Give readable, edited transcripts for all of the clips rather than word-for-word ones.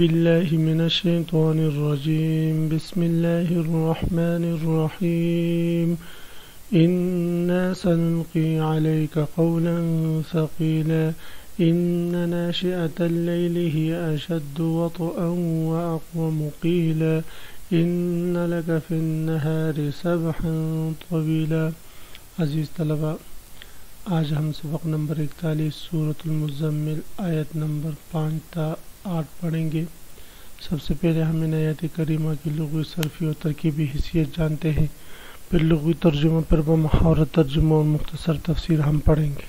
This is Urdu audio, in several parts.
بالله من الشيطان الرجيم. بسم الله الرحمن الرحيم. إنا سنلقي عليك قولا ثقيلا إن ناشئة الليل هي أشد وطئا وأقوم قيلا إن لك في النهار سبحا طويلا. عزیز طلباء، آج ہم سبق نمبر 41 سورۃ المزمل آیت نمبر 5 تا 8 پڑھیں گے۔ سب سے پہلے ہم ان آیات کریمہ کی لغوی، صرفی اور ترکیبی حیثیت جانتے ہیں، پھر لغوی ترجمہ، پھر بمحاورت ترجمہ اور مختصر تفسیر ہم پڑھیں گے۔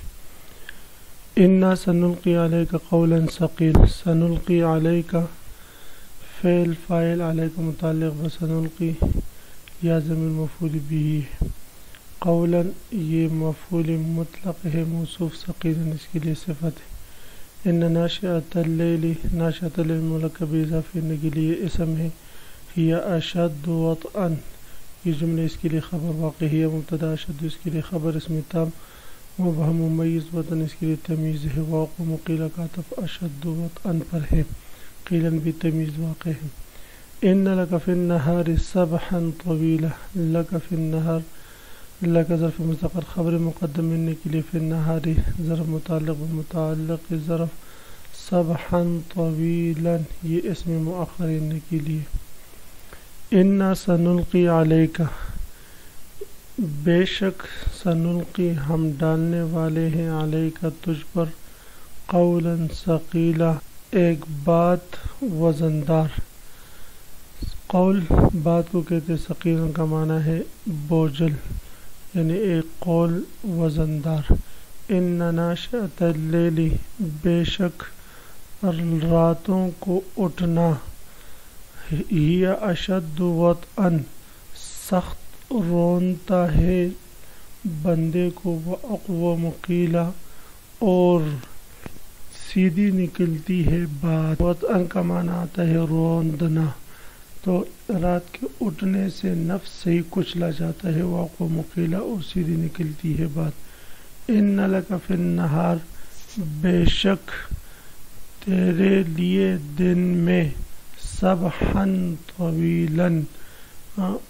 انا سنلقی علیک قولا ثقیلا، سنلقی علیک فعل فاعل، علیک متعلق بسنلقی، یا ضمیر مفعول بھی ہے۔ قولا یہ مفعول مطلق ہے، موصوف ثقیلا اس کے لیے صفت ہے۔ ان ناشئۃ اللیل، ناشئۃ اللیل مرکب اضافی کرنے کے لیے اسم ہے۔ ہی اشد وطئا، یہ جملہ اس کے لیے خبر واقع ہے۔ مبتدا اشد اس کے لیے خبر اسم تام، مبہم ممیز وطن اس کے لیے تمیز ہے۔ واقع قیل کا عطف اشد وطئا پر ہے، قیلن بھی تمیز واقع ہے۔ ان لک فی النہار سبحا طویلا، لک فی النہار، لک ظرف مستقر خبر مقدم کرنے کے لیے، فی النہار ظرف متعلق بمتعلق ظرف، سبحا طویلا یہ اسم مؤخر کرنے کے لیے۔ انا سنلقی علیک، بے شک سنلقی ہم ڈالنے والے ہیں، علیک تجھ پر، قولا ثقیلا ایک بات وزندار۔ قول بات کو کہتے، ثقیلا کا معنی ہے بوجھل، یعنی ایک قول وزندار۔ ان ناشئۃ اللیل، بے شک راتوں کو اٹھنا، ہی اشد وطئا سخت رونتا ہے بندے کو، واقوم قیلا اور سیدھی نکلتی ہے بات۔ وطئا کا معنی آتا ہے روندنا، تو رات کے اٹھنے سے نفس سے ہی کچلا جاتا ہے، واقوم قیلا اور سیدھی نکلتی ہے بات۔ ان لک فی النہار، بے شک تیرے لیے دن میں، سبحا طویلا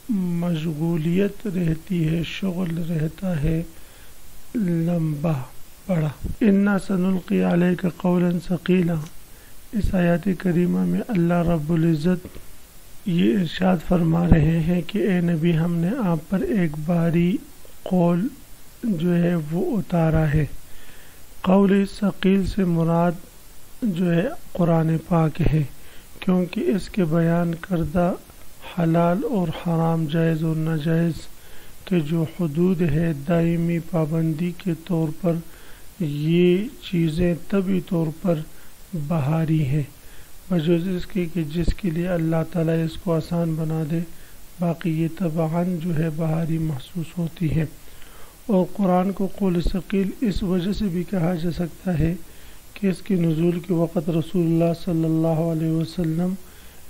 مشغولیت رہتی ہے، شغل رہتا ہے لمبا بڑا۔ انا سنلقی علیک قولا ثقیلا، اس آیات کریمہ میں اللہ رب العزت یہ ارشاد فرما رہے ہیں کہ اے نبی، ہم نے آپ پر ایک بھاری قول جو ہے وہ اتارا ہے۔ قول ثقیل سے مراد جو ہے قرآن پاک ہے، کیونکہ اس کے بیان کردہ حلال اور حرام، جائز اور ناجائز کے جو حدود ہے دائمی پابندی کے طور پر، یہ چیزیں طبعی طور پر بہاری ہیں، بجوز اس کے کہ جس کے لیے اللہ تعالیٰ اس کو آسان بنا دے، باقی یہ طبعاً جو ہے بہاری محسوس ہوتی ہے۔ اور قرآن کو قول ثقیل اس وجہ سے بھی کہا جا سکتا ہے کہ اس کے نزول کے وقت رسول اللہ صلی اللہ علیہ وسلم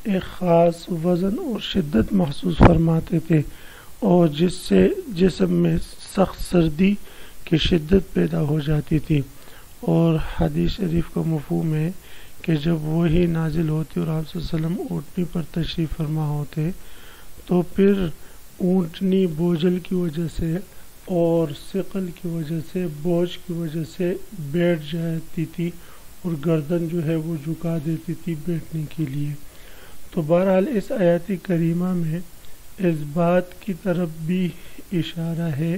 ایک خاص وزن اور شدت محسوس فرماتے تھے، اور جس سے جسم میں سخت سردی کی شدت پیدا ہو جاتی تھی۔ اور حدیث شریف کا مفہوم ہے کہ جب وہی نازل ہوتی اور آپ صلی اللہ علیہ وسلم اونٹنی پر تشریف فرما ہوتے، تو پھر اونٹنی بوجھل کی وجہ سے اور ثقل کی وجہ سے، بوجھ کی وجہ سے بیٹھ جاتی تھی، اور گردن جو ہے وہ جھکا دیتی تھی بیٹھنے کے لیے۔ تو بہرحال اس آیات کریمہ میں اس بات کی طرف بھی اشارہ ہے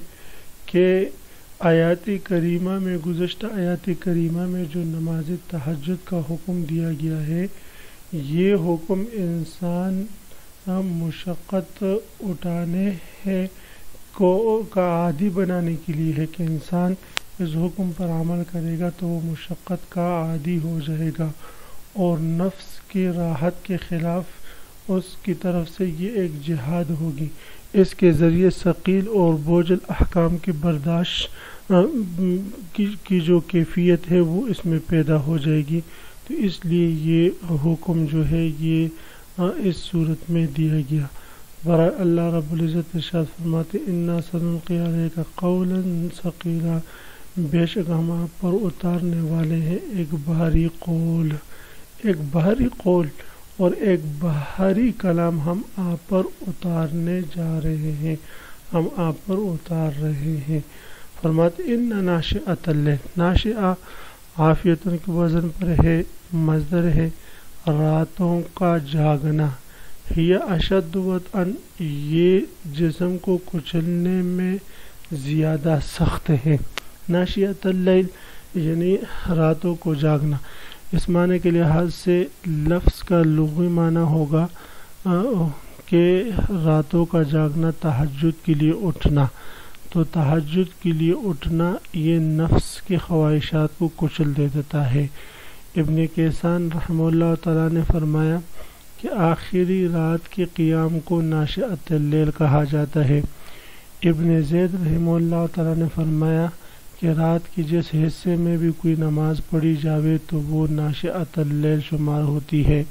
کہ آیات کریمہ میں، گزشتہ آیات کریمہ میں جو نماز تہجد کا حکم دیا گیا ہے، یہ حکم انسان مشقت اٹھانے ہے کا عادی بنانے کے لیے ہے، کہ انسان اس حکم پر عمل کرے گا تو وہ مشقت کا عادی ہو جائے گا، اور نفس کی راحت کے خلاف اس کی طرف سے یہ ایک جہاد ہوگی۔ اس کے ذریعے ثقیل اور بوجھل احکام کی برداشت کی جو کیفیت ہے وہ اس میں پیدا ہو جائے گی۔ تو اس لیے یہ حکم جو ہے یہ اس صورت میں دیا گیا۔ برائے اللہ رب العزت ارشاد فرماتے، انا سنلقی علیک قولا ثقیلا، بے شک ہم آپ پر اتارنے والے ہیں ایک بھاری قول، ایک بھاری قول۔ اور ایک باہری کلام ہم آپ پر اتارنے جا رہے ہیں، ہم آپ پر اتار رہے ہیں۔ فرماتے ان ناشئۃ اللیل، ناشئہ عافیتن کے وزن پر ہے، مصدر ہے، راتوں کا جاگنا، ہی اشد وطئن، یہ جسم کو کچلنے میں زیادہ سخت ہے۔ ناشئۃ اللیل یعنی راتوں کو جاگنا، اس معنی کے لحاظ سے لفظ کا لغوی معنی ہوگا کہ راتوں کا جاگنا تہجد کے لیے اٹھنا، تو تہجد کے لیے اٹھنا یہ نفس کی خواہشات کو کچل دے دیتا ہے۔ ابن کیسان رحمہ اللہ تعالیٰ نے فرمایا کہ آخری رات کے قیام کو ناشئۃ اللیل کہا جاتا ہے۔ ابن زید رحمہ اللہ تعالیٰ نے فرمایا کہ رات کے جس حصے میں بھی کوئی نماز پڑھی جاوے تو وہ ناشئۃ اللیل شمار ہوتی ہے۔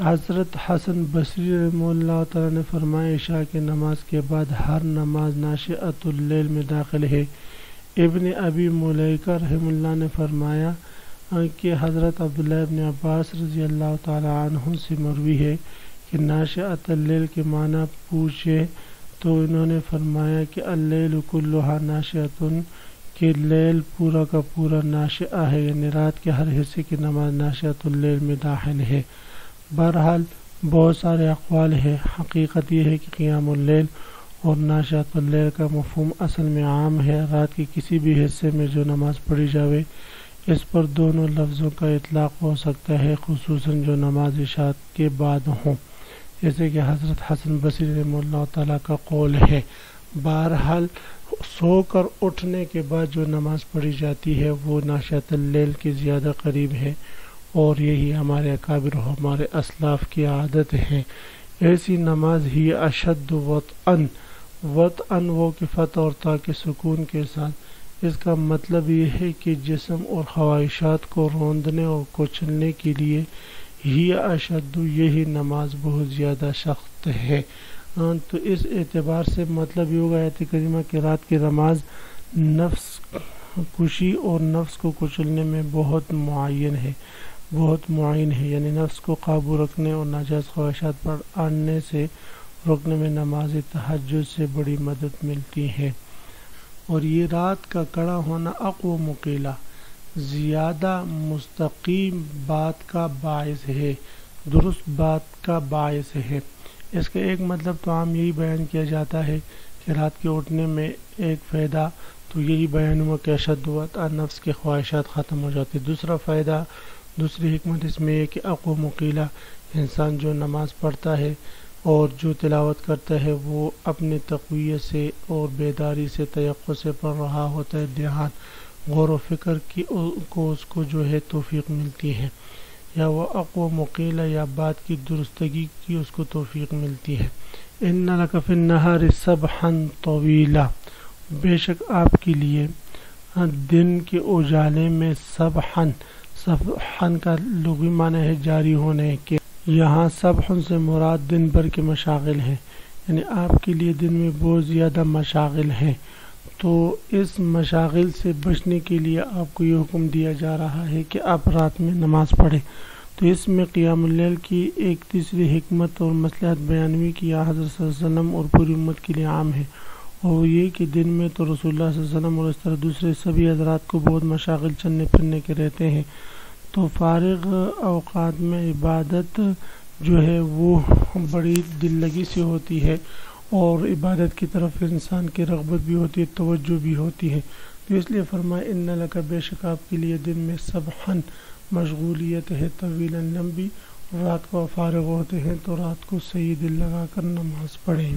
حضرت حسن بصری رحمہ اللہ تعالیٰ نے فرمایا عشاء کی نماز کے بعد ہر نماز ناشئۃ اللیل میں داخل ہے۔ ابن ابی ملیکہ رحمہ اللہ نے فرمایا کہ حضرت عبداللہ ابن عباس رضی اللہ تعالیٰ عنہ سے مروی ہے کہ ناشئۃ اللیل کے معنی پوچھے تو انہوں نے فرمایا کہ اللیل کلھا ناشئۃ، کہ لیل پورا کا پورا ناشئہ ہے، یعنی رات کے ہر حصے کی نماز ناشئۃ اللیل میں داخل ہے۔ بہرحال بہت سارے اقوال ہیں، حقیقت یہ ہے کہ قیام اللیل اور ناشئۃ اللیل کا مفہوم اصل میں عام ہے، رات کے کسی بھی حصے میں جو نماز پڑھی جاوے اس پر دونوں لفظوں کا اطلاق ہو سکتا ہے، خصوصاً جو نماز عشاء کے بعد ہوں، جیسے کہ حضرت حسن بصری رحمہ اللہ تعالیٰ کا قول ہے۔ بہرحال سو کر اٹھنے کے بعد جو نماز پڑھی جاتی ہے وہ ناشئۃ اللیل کے زیادہ قریب ہے، اور یہی ہمارے اکابر و ہمارے اسلاف کی عادت ہے۔ ایسی نماز ہی اشد وطئن، وطئن وہ کہ فتح اور تا کے سکون کے ساتھ، اس کا مطلب یہ ہے کہ جسم اور خواہشات کو روندنے اور کچلنے کے لیے ہی اشد، یہی نماز بہت زیادہ سخت ہے۔ تو اس اعتبار سے مطلب یہ ہوگا آیت کریمہ کہ رات کی نماز نفس کشی اور نفس کو کچلنے میں بہت معین ہے، بہت معین ہے، یعنی نفس کو قابو رکھنے اور ناجائز خواہشات پر آنے سے رکنے میں نماز تہجد سے بڑی مدد ملتی ہے۔ اور یہ رات کا کڑا ہونا اقوم قیلہ، زیادہ مستقیم بات کا باعث ہے، درست بات کا باعث ہے۔ اس کا ایک مطلب تو عام یہی بیان کیا جاتا ہے کہ رات کے اٹھنے میں ایک فائدہ تو یہی بیان ہوا کہ اشد وطئن، نفس کے خواہشات ختم ہو جاتے۔ دوسرا فائدہ، دوسری حکمت اس میں یہ کہ اقوم قیلہ، انسان جو نماز پڑھتا ہے اور جو تلاوت کرتا ہے وہ اپنی تقویت سے اور بیداری سے تیقظ سے پڑھ رہا ہوتا ہے، دھیان غور و فکر کی کو اس کو جو ہے توفیق ملتی ہے، یا وہ اقوم قیلہ یا بات کی درستگی کی اس کو توفیق ملتی ہے۔ ان لک فی النہار سبحا طویلا، بے شک آپ کے لیے دن کے اجالے میں سبحن، سبحن کا لغوی معنی ہے جاری ہونے کے، یہاں سبحن سے مراد دن بھر کے مشاغل ہیں، یعنی آپ کے لیے دن میں بہت زیادہ مشاغل ہیں، تو اس مشاغل سے بچنے کے لیے آپ کو یہ حکم دیا جا رہا ہے کہ آپ رات میں نماز پڑھیں۔ تو اس میں قیام اللیل کی ایک تیسری حکمت اور مصلحت بیان ہوئی کہ یہ حضرت صلی اللہ علیہ وسلم اور پوری امت کے لیے عام ہے، اور یہ کہ دن میں تو رسول اللہ صلی اللہ علیہ وسلم اور اس طرح دوسرے سبھی حضرات کو بہت مشاغل چلنے پھرنے کے رہتے ہیں، تو فارغ اوقات میں عبادت جو ہے وہ بڑی دل لگی سے ہوتی ہے، اور عبادت کی طرف انسان کی رغبت بھی ہوتی ہے، توجہ بھی ہوتی ہے، تو اس لیے فرمایا ان لک، بے شک آپ کے لیے دن میں سبحن مشغولیت ہے طویلا لمبی، رات کو فارغ ہوتے ہیں تو رات کو صحیح دل لگا کر نماز پڑھیں۔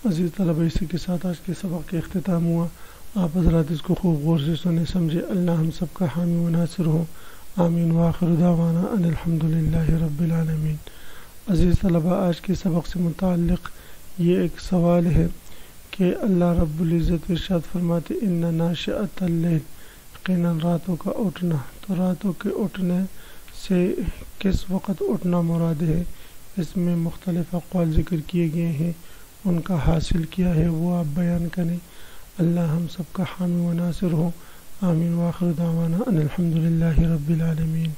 عزیز طلبہ، اسی کے ساتھ آج کے سبق کا اختتام ہوا۔ آپ حضرات اس کو خوب غور سے سنے سمجھے۔ اللہ ہم سب کا حامی و ناصر ہو، آمین۔ وآخر دعوانا ان الحمدللہ رب العالمین۔ عزیز طلبہ، آج کے سبق سے متعلق یہ ایک سوال ہے کہ اللہ رب العزت ارشاد فرماتے ان ناشئۃ اللیل، یقیناً راتوں کا اٹھنا، تو راتوں کے اٹھنے سے کس وقت اٹھنا مراد ہے؟ اس میں مختلف اقوال ذکر کیے گئے ہیں، ان کا حاصل کیا ہے وہ آپ بیان کریں۔ اللہ ہم سب کا حامی و ناصر ہو، آمین۔ وآخر دعوانا ان الحمدللہ رب العالمین۔